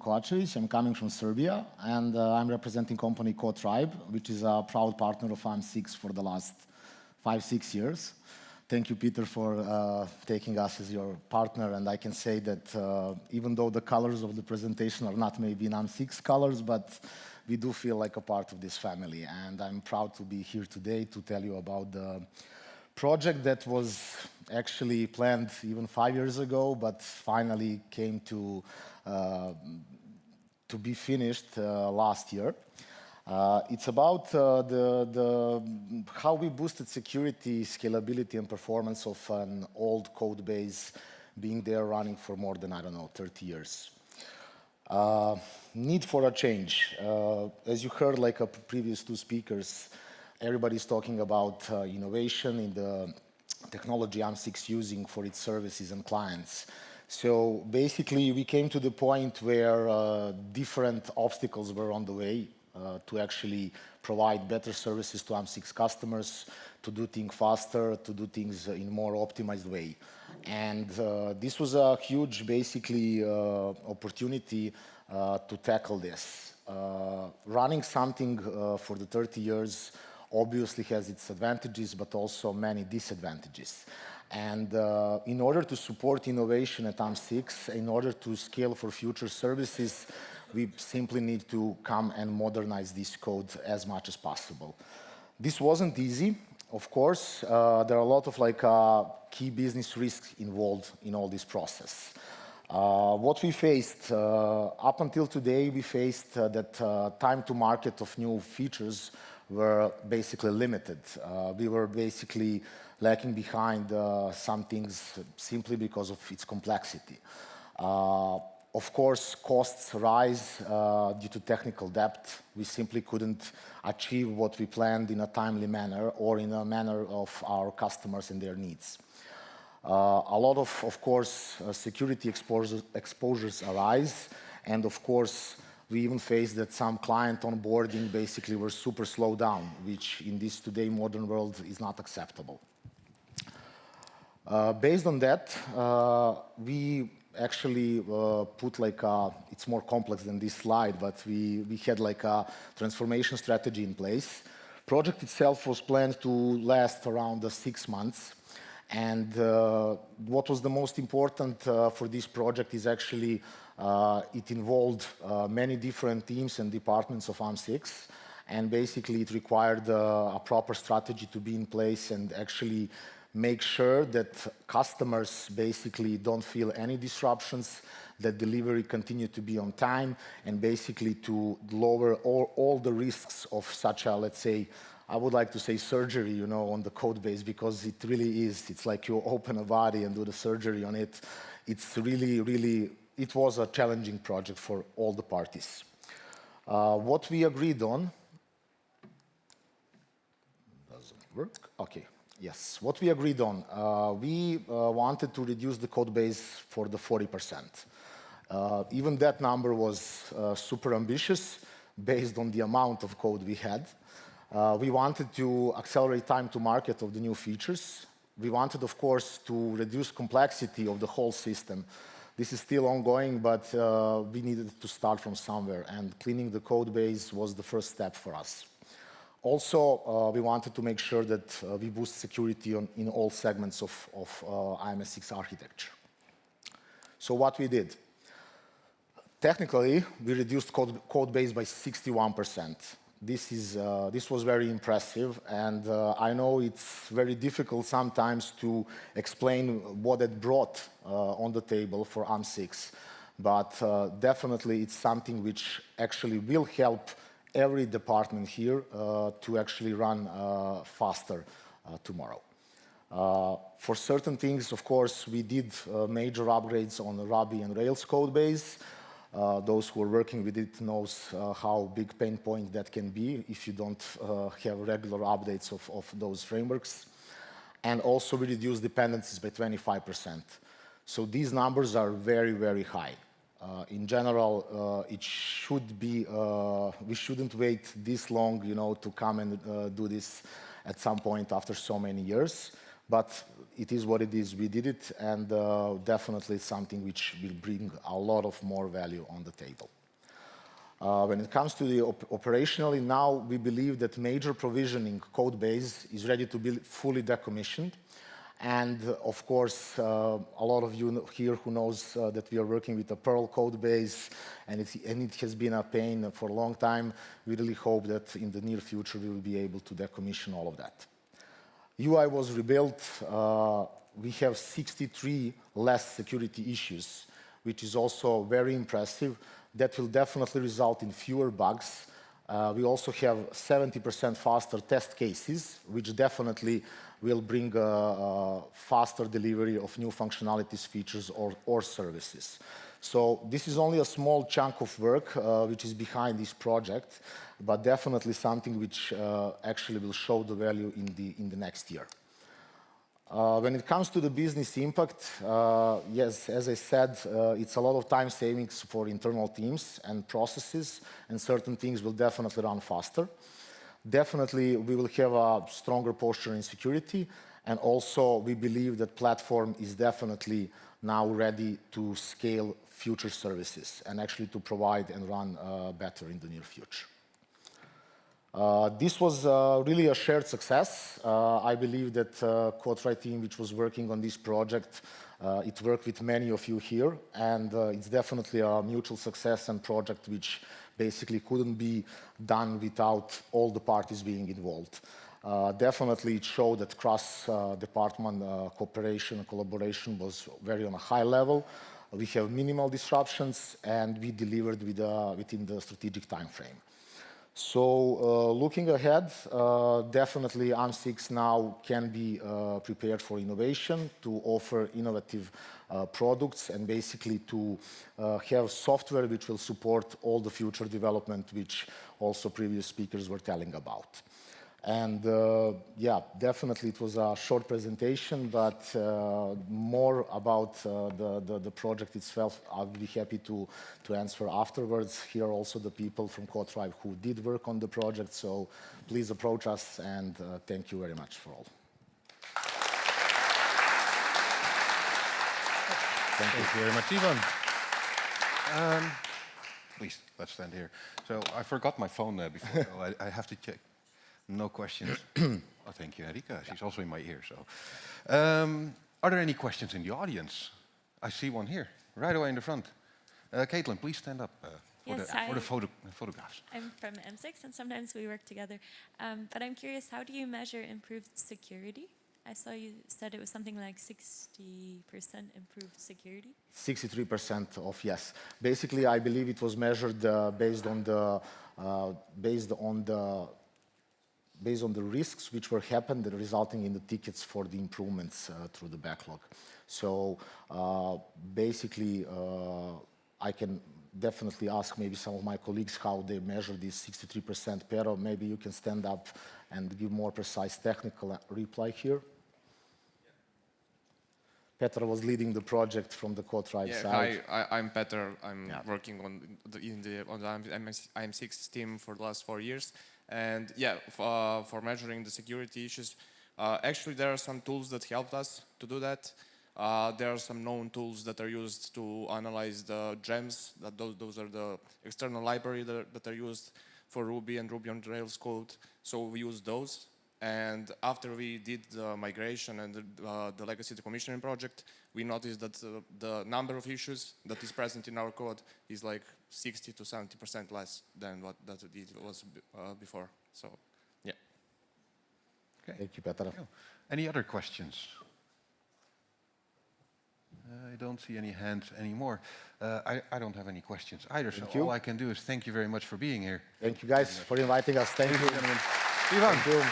Kovacevic. I'm coming from Serbia, and I'm representing company Codetribe, which is a proud partner of AMS-IX for the last 5-6 years. Thank you, Peter, for taking us as your partner, and I can say that even though the colors of the presentation are not maybe in AMS-IX colors, but we do feel like a part of this family, and I'm proud to be here today to tell you about the project that was actually planned even 5 years ago, but finally came to be finished last year. It's about how we boosted security, scalability, and performance of an old code base being there running for more than, I don't know, 30 years. Need for a change. As you heard, like previous two speakers, everybody's talking about innovation in the technology AMS-IX using for its services and clients. So basically, we came to the point where different obstacles were on the way to actually provide better services to AMS-IX customers, to do things faster, to do things in a more optimized way. And this was a huge, basically, opportunity to tackle this. Running something for the 30 years obviously has its advantages, but also many disadvantages. And in order to support innovation at AMS-IX, in order to scale for future services, we simply need to come and modernize this code as much as possible. This wasn't easy. Of course, there are a lot of key business risks involved in all this process. What we faced, up until today, we faced that time to market of new features were basically limited. We were basically lacking behind some things simply because of its complexity. Of course, costs rise due to technical debt. We simply couldn't achieve what we planned in a timely manner or in a manner of our customers and their needs. A lot of course, security exposures arise, and of course, we even faced that some client onboarding basically were super slowed down, which in this today modern world is not acceptable. Based on that, we actually put it's more complex than this slide, but we had a transformation strategy in place. Project itself was planned to last around 6 months. And what was the most important for this project is actually it involved many different teams and departments of AMS-IX, and basically it required a proper strategy to be in place and actually make sure that customers basically don't feel any disruptions, that delivery continue to be on time, and basically to lower all the risks of such a, let's say, I would like to say surgery, on the code base, because it really is. It's like you open a body and do the surgery on it. It's really, it was a challenging project for all the parties. What we agreed on, doesn't work, okay. Yes, what we agreed on, we wanted to reduce the code base for the 40%. Even that number was super ambitious based on the amount of code we had. We wanted to accelerate time to market of the new features. We wanted, of course, to reduce complexity of the whole system. This is still ongoing, but we needed to start from somewhere, and cleaning the code base was the first step for us. Also, we wanted to make sure that we boost security in all segments of AMS-IX architecture. So what we did? Technically, we reduced code base by 61%. This was very impressive, and I know it's very difficult sometimes to explain what it brought on the table for AMS-IX, but definitely it's something which actually will help every department here to actually run faster tomorrow. For certain things, of course, we did major upgrades on the Ruby and Rails code base. Those who are working with it knows how big pain point that can be if you don't have regular updates of those frameworks. And also we reduced dependencies by 25%. So these numbers are very, very high. In general, it should be, we shouldn't wait this long, to come and do this at some point after so many years. But it is what it is. We did it, and definitely something which will bring a lot of more value on the table. When it comes to the operationally, now we believe that major provisioning code base is ready to be fully decommissioned. And of course, a lot of you here who knows that we are working with a Perl code base, and it has been a pain for a long time. We really hope that in the near future we will be able to decommission all of that. UI was rebuilt. We have 63 less security issues, which is also very impressive. That will definitely result in fewer bugs. We also have 70% faster test cases, which definitely will bring a faster delivery of new functionalities, features, or services. So this is only a small chunk of work which is behind this project, but definitely something which actually will show the value in the next year. When it comes to the business impact, yes, as I said, it's a lot of time savings for internal teams and processes, and certain things will definitely run faster. Definitely, we will have a stronger posture in security, and also we believe that platform is definitely now ready to scale future services and actually to provide and run better in the near future. This was really a shared success. I believe that Codetribe team, which was working on this project, it worked with many of you here, and it's definitely a mutual success and project which basically couldn't be done without all the parties being involved. Definitely it showed that cross-department cooperation and collaboration was very on a high level. We have minimal disruptions, and we delivered within the strategic time frame. So looking ahead, definitely AMS-IX now can be prepared for innovation, to offer innovative products, and basically to have software which will support all the future development, which also previous speakers were telling about. And yeah, definitely it was a short presentation, but more about the project itself, I'll be happy to answer afterwards. Here are also the people from Codetribe who did work on the project, so please approach us, and thank you very much for all. Thank you very much, Ivan. Please, let's stand here. So I forgot my phone before, so I have to check. No questions. Oh, thank you, Erika. She's also in my ear. So, are there any questions in the audience? I see one here, right away in the front. Caitlin, please stand up for the photographs. I'm from AMS-IX, and sometimes we work together. But I'm curious, how do you measure improved security? I saw you said it was something like 60% improved security. 63% of yes. Basically, I believe it was measured based on the risks which were happened, resulting in the tickets for the improvements through the backlog. So basically, I can definitely ask maybe some of my colleagues how they measure this 63%. Pero, maybe you can stand up and give more precise technical reply here. Petra was leading the project from the Codetribe side. Hi, I'm Petra. I'm working on the AMS-IX team for the last 4 years. And yeah, for measuring the security issues, actually there are some tools that helped us to do that. There are some known tools that are used to analyze the gems. Those are the external library that are used for Ruby and Ruby on Rails code. So we use those. And after we did the migration and the legacy decommissioning project, we noticed that the number of issues that is present in our code is like 60 to 70% less than what it was before. So, yeah. Okay. Thank you, Petra. Any other questions? I don't see any hands anymore. I don't have any questions either, so all I can do is thank you very much for being here. Thank you guys for inviting us. Thank you. Ivan. Thank you.